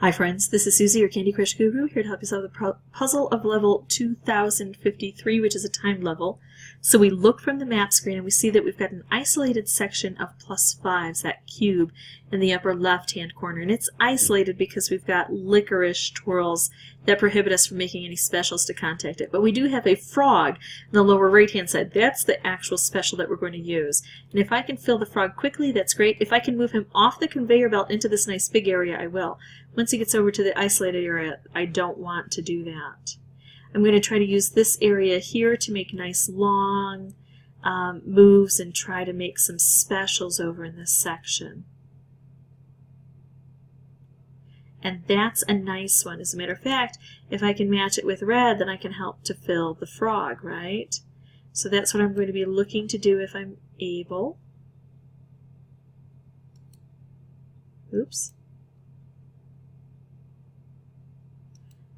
Hi friends, this is Susie, your Candy Crush Guru, here to help you solve the puzzle of level 2053, which is a timed level. So we look from the map screen and we see that we've got an isolated section of +5s, that cube, in the upper left-hand corner. And it's isolated because we've got licorice twirls that prohibit us from making any specials to contact it. But we do have a frog in the lower right-hand side. That's the actual special that we're going to use. And if I can fill the frog quickly, that's great. If I can move him off the conveyor belt into this nice big area, I will. Once he gets over to the isolated area, I don't want to do that. I'm going to try to use this area here to make nice long moves and try to make some specials over in this section. And that's a nice one. As a matter of fact, if I can match it with red, then I can help to fill the frog, right? So that's what I'm going to be looking to do if I'm able. Oops.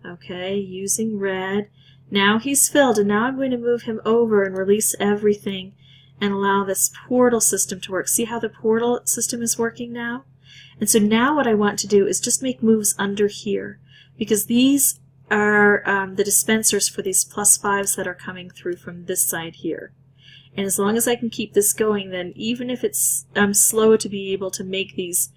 Okay, using red. Now he's filled, and now I'm going to move him over and release everything and allow this portal system to work. See how the portal system is working now? And so now what I want to do is just make moves under here, because these are the dispensers for these +5s that are coming through from this side here. And as long as I can keep this going, then even if it's slow to be able to make these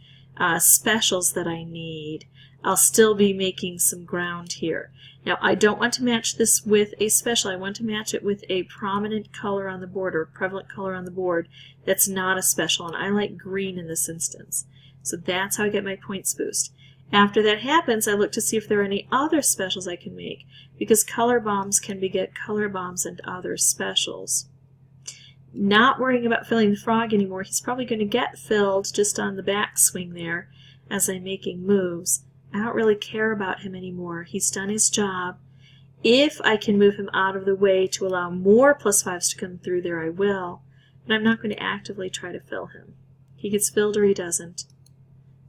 specials that I need, I'll still be making some ground here. Now I don't want to match this with a special. I want to match it with a prominent color on the board, or a prevalent color on the board that's not a special, and I like green in this instance. So that's how I get my points boost. After that happens, I look to see if there are any other specials I can make, because color bombs can beget color bombs and other specials. Not worrying about filling the frog anymore. He's probably going to get filled just on the back swing there as I'm making moves. I don't really care about him anymore. He's done his job. If I can move him out of the way to allow more +5s to come through there, I will. But I'm not going to actively try to fill him. He gets filled or he doesn't.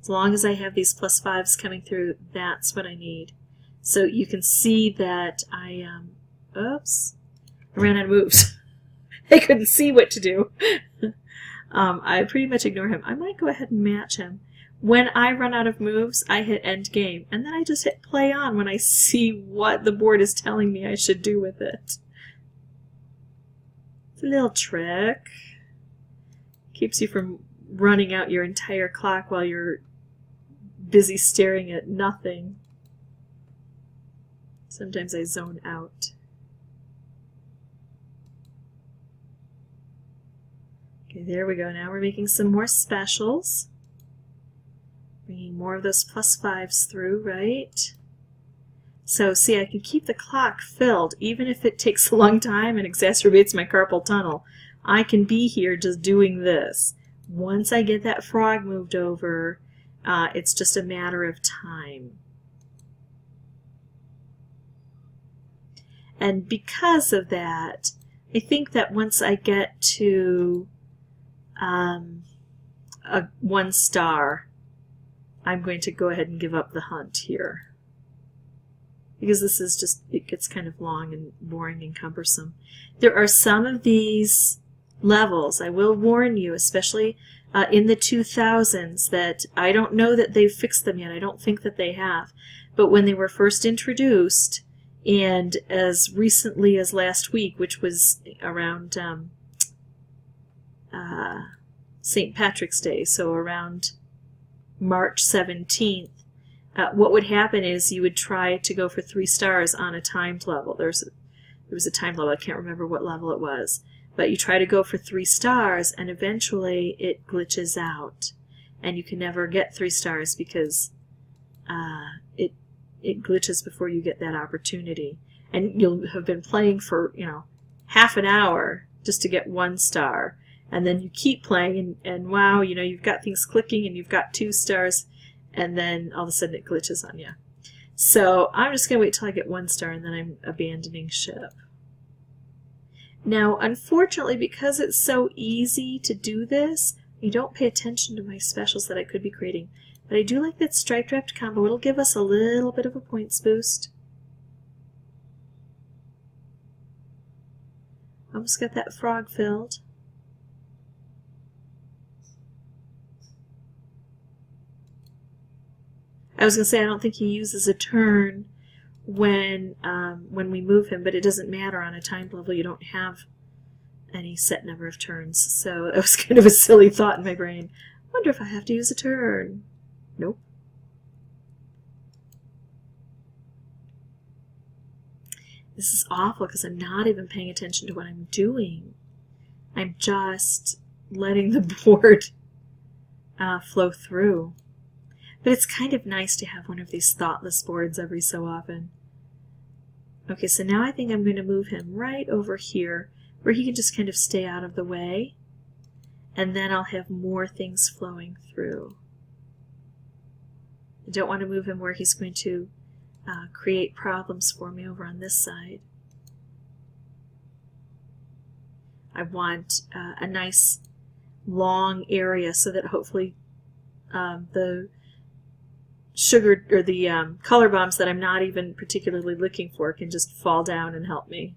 As long as I have these +5s coming through, that's what I need. So you can see that I ran out of moves. I couldn't see what to do. I pretty much ignore him. I might go ahead and match him. When I run out of moves, I hit end game, and then I just hit play on when I see what the board is telling me I should do with it. It's a little trick. Keeps you from running out your entire clock while you're busy staring at nothing. Sometimes I zone out. Okay, there we go. Now we're making some more specials. Bringing more of those +5s through, right? So see, I can keep the clock filled even if it takes a long time and exacerbates my carpal tunnel. I can be here just doing this. Once I get that frog moved over, it's just a matter of time. And because of that, I think that once I get to a 1 star, I'm going to go ahead and give up the hunt here, because this is just, it gets kind of long and boring and cumbersome. There are some of these levels, I will warn you, especially in the 2000s, that I don't know that they've fixed them yet. I don't think that they have. But when they were first introduced, and as recently as last week, which was around St. Patrick's Day, so around March 17th, what would happen is you would try to go for 3 stars on a timed level. There was a timed level, I can't remember what level it was, but you try to go for 3 stars and eventually it glitches out and you can never get 3 stars because it glitches before you get that opportunity, and you'll have been playing for half an hour just to get 1 star. And then you keep playing, and wow, you've got things clicking, and you've got 2 stars, and then all of a sudden it glitches on you. So I'm just going to wait till I get 1 star, and then I'm abandoning ship. Now, unfortunately, because it's so easy to do this, you don't pay attention to my specials that I could be creating. But I do like that stripe wrapped combo. It'll give us a little bit of a points boost. Almost got that frog filled. was going to say, I don't think he uses a turn when we move him, but it doesn't matter on a timed level. You don't have any set number of turns. So it was kind of a silly thought in my brain. I wonder if I have to use a turn. Nope. This is awful because I'm not even paying attention to what I'm doing. I'm just letting the board flow through. But it's kind of nice to have one of these thoughtless boards every so often. Okay, so now I think I'm going to move him right over here where he can just kind of stay out of the way. And then I'll have more things flowing through. I don't want to move him where he's going to create problems for me over on this side. I want a nice long area so that hopefully the sugar or the color bombs that I'm not even particularly looking for can just fall down and help me.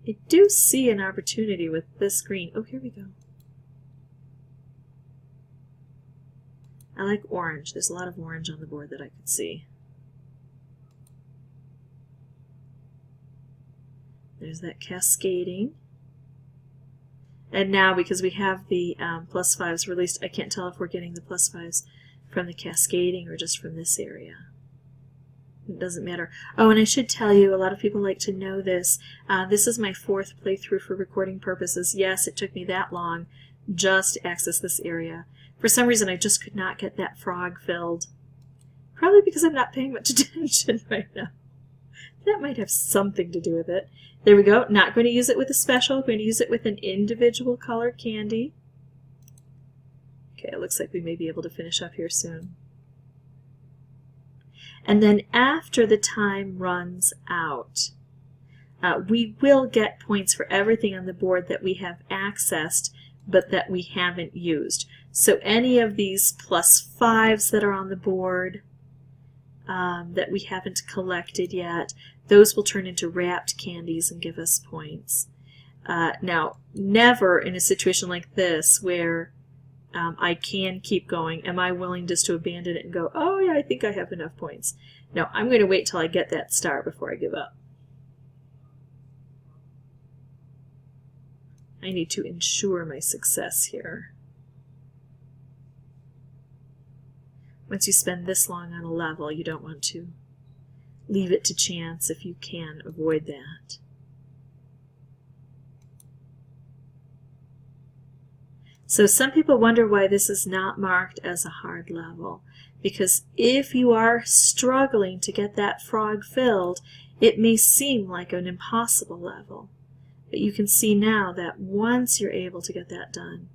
I do see an opportunity with this green. Oh, here we go. I like orange. There's a lot of orange on the board that I could see. There's that cascading. And now, because we have the +5s released, I can't tell if we're getting the +5s from the cascading or just from this area. It doesn't matter. Oh, and I should tell you, a lot of people like to know this. This is my 4th playthrough for recording purposes. Yes, it took me that long just to access this area. For some reason, I just could not get that frog filled. Probably because I'm not paying much attention right now. That might have something to do with it. There we go. Not going to use it with a special. Going to use it with an individual colored candy. Okay, it looks like we may be able to finish up here soon. And then after the time runs out, we will get points for everything on the board that we have accessed but that we haven't used. So any of these +5s that are on the board that we haven't collected yet, those will turn into wrapped candies and give us points. Now, never in a situation like this where I can keep going, am I willing just to abandon it and go, oh yeah, I think I have enough points. No, I'm going to wait till I get that star before I give up. I need to ensure my success here. Once you spend this long on a level, you don't want to leave it to chance if you can avoid that. So some people wonder why this is not marked as a hard level. Because if you are struggling to get that frog filled, it may seem like an impossible level. But you can see now that once you're able to get that done,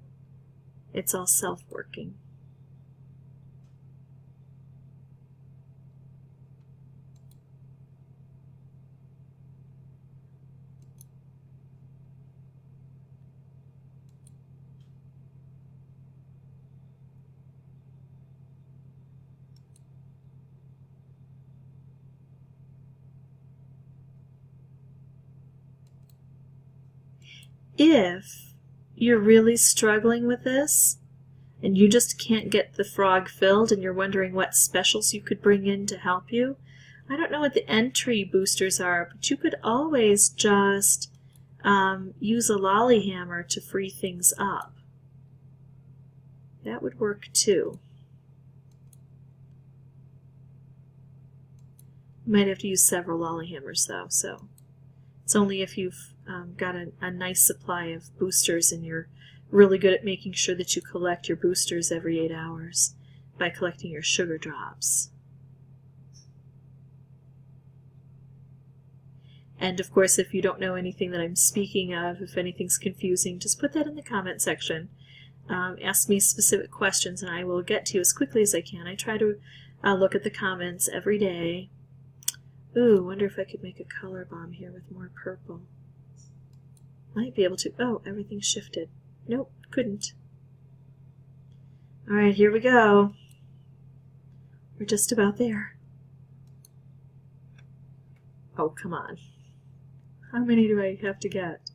it's all self-working. If you're really struggling with this and you just can't get the frog filled and you're wondering what specials you could bring in to help you, I don't know what the entry boosters are, but you could always just use a lolly hammer to free things up. That would work too. You might have to use several lolly hammers though, so it's only if you've got a nice supply of boosters and you're really good at making sure that you collect your boosters every 8 hours by collecting your sugar drops. And of course, if you don't know anything that I'm speaking of, if anything's confusing, just put that in the comment section. Ask me specific questions and I will get to you as quickly as I can. I try to look at the comments every day. Ooh, wonder if I could make a color bomb here with more purple. Might be able to. Oh, everything shifted. Nope, couldn't. Alright, here we go. We're just about there. Oh, come on. How many do I have to get?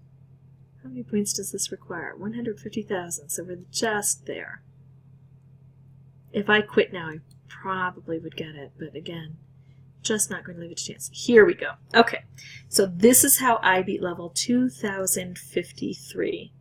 How many points does this require? 150,000, so we're just there. If I quit now, I probably would get it, but again, just not going to leave it to chance. Here we go. Okay, so this is how I beat level 2053.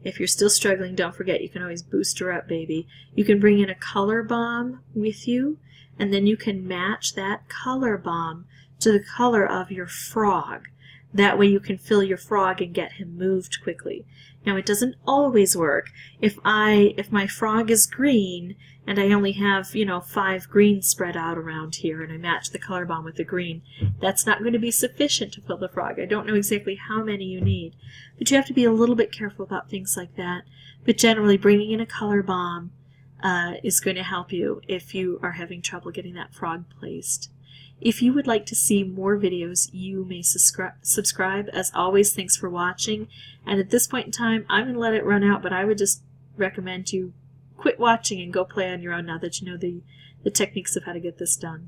If you're still struggling, don't forget, you can always boost her up, baby. You can bring in a color bomb with you, and then you can match that color bomb to the color of your frog. That way you can fill your frog and get him moved quickly. Now, it doesn't always work. If my frog is green and I only have, 5 greens spread out around here and I match the color bomb with the green, that's not going to be sufficient to fill the frog. I don't know exactly how many you need, but you have to be a little bit careful about things like that. But generally, bringing in a color bomb is going to help you if you are having trouble getting that frog placed. If you would like to see more videos, you may subscribe. As always, thanks for watching. And at this point in time, I'm going to let it run out, but I would just recommend you quit watching and go play on your own now that you know the techniques of how to get this done.